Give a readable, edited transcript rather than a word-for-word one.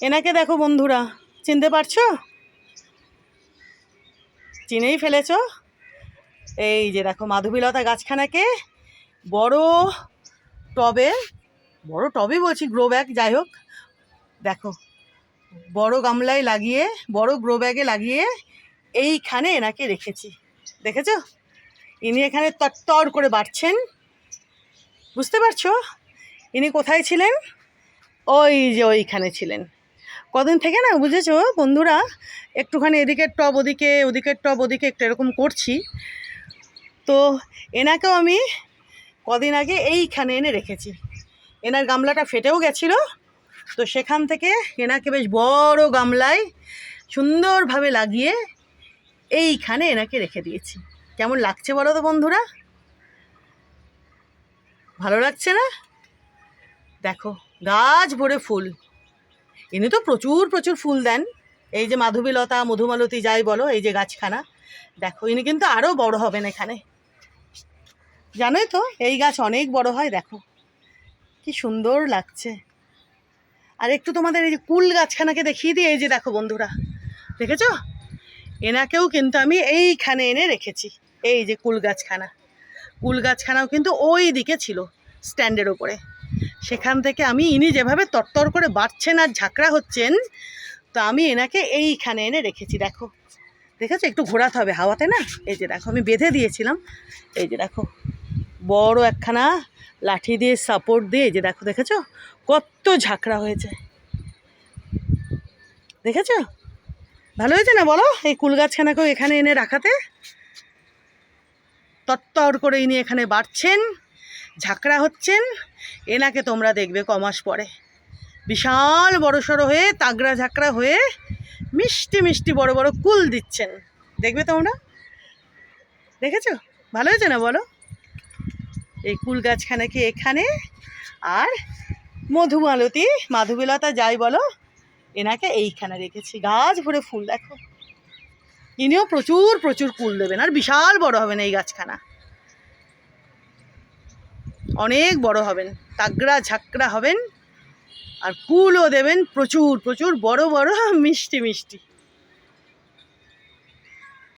এনাকে দেখো বন্ধুরা, চিনতে পারছো? চিনেই ফেলেছ। এই যে দেখো মাধবীলতা গাছখানাকে বড় টবে, বড় টবে বলছি, গ্রো ব্যাগ, যাই হোক, দেখো বড় গামলায় লাগিয়ে, বড় গ্রো ব্যাগে লাগিয়ে এইখানে এনাকে রেখেছি। দেখেছো? ইনি এখানে তরতর করে বাড়ছেন। বুঝতে পারছো ইনি কোথায় ছিলেন? ওই যে ওইখানে ছিলেন কদিন থেকে, না বুঝেছো বন্ধুরা? একটুখানি এদিকের টব ওদিকে, ওদিকের টব ওদিকে, একটু এরকম করছি। তো এনাকেও আমি কদিন আগে এইখানে এনে রেখেছি। এনার গামলাটা ফেটেও গেছিলো, তো সেখান থেকে এনাকে বেশ বড় গামলায় সুন্দরভাবে লাগিয়ে এইখানে এনাকে রেখে দিয়েছি। কেমন লাগছে বলো তো বন্ধুরা? ভালো লাগছে না? দেখো গাছ ভরে ফুল। ইনি তো প্রচুর প্রচুর ফুল দেন। এই যে মাধবীলতা, মধুমালতী যাই বলো, এই যে গাছখানা দেখো, ইনি কিন্তু আরও বড় হবেন এখানে। জানোই তো এই গাছ অনেক বড় হয়। দেখো কি সুন্দর লাগছে। আর একটু তোমাদের এই যে কুল গাছখানাকে দেখিয়ে দিই। এই যে দেখো বন্ধুরা, দেখেছো? এনাকেও কিন্তু আমি এইখানে এনে রেখেছি। এই যে কুল গাছখানা, কুল গাছখানাও কিন্তু ওই দিকে ছিল স্ট্যান্ডের ওপরে। সেখান থেকে আমি, ইনি যেভাবে তরতর করে বাড়ছেন আর ঝাঁকড়া হচ্ছেন, তো আমি এনাকে এইখানে এনে রেখেছি। দেখো, দেখেছো? একটু ঘোরাতে হবে হাওয়াতে, না? এই যে দেখো আমি বেঁধে দিয়েছিলাম। এই যে দেখো বড় একখানা লাঠি দিয়ে সাপোর্ট দিয়ে, এই যে দেখো, দেখেছো কত ঝাঁকড়া হয়েছে? দেখেছো? ভালো হয়েছে না বলো এই কুল গাছখানাকেও এখানে এনে রাখাতে? তরতর করে ইনি এখানে বাড়ছেন, ঝাঁকড়া হচ্ছেন। এনাকে তোমরা দেখবে কমাস পরে বিশাল বড় সড়ো হয়ে, তাগড়া ঝাঁকড়া হয়ে মিষ্টি মিষ্টি বড় বড় কুল দিচ্ছেন। দেখবে তোমরা। দেখেছো? ভালো হয়েছে না বলো? এই কুল গাছখানাকে এখানে, আর মধুমালতী, মাধবীলতা যাই বলো, এনাকে এইখানে রেখেছি। গাছ ভরে ফুল দেখো। ইনিও প্রচুর প্রচুর কুল দেবেন, আর বিশাল বড় হবেন এই গাছখানা, অনেক বড় হবেন, তাগড়া ঝাঁকড়া হবেন, আর কুলও দেবেন প্রচুর প্রচুর বড় বড়, মিষ্টি মিষ্টি।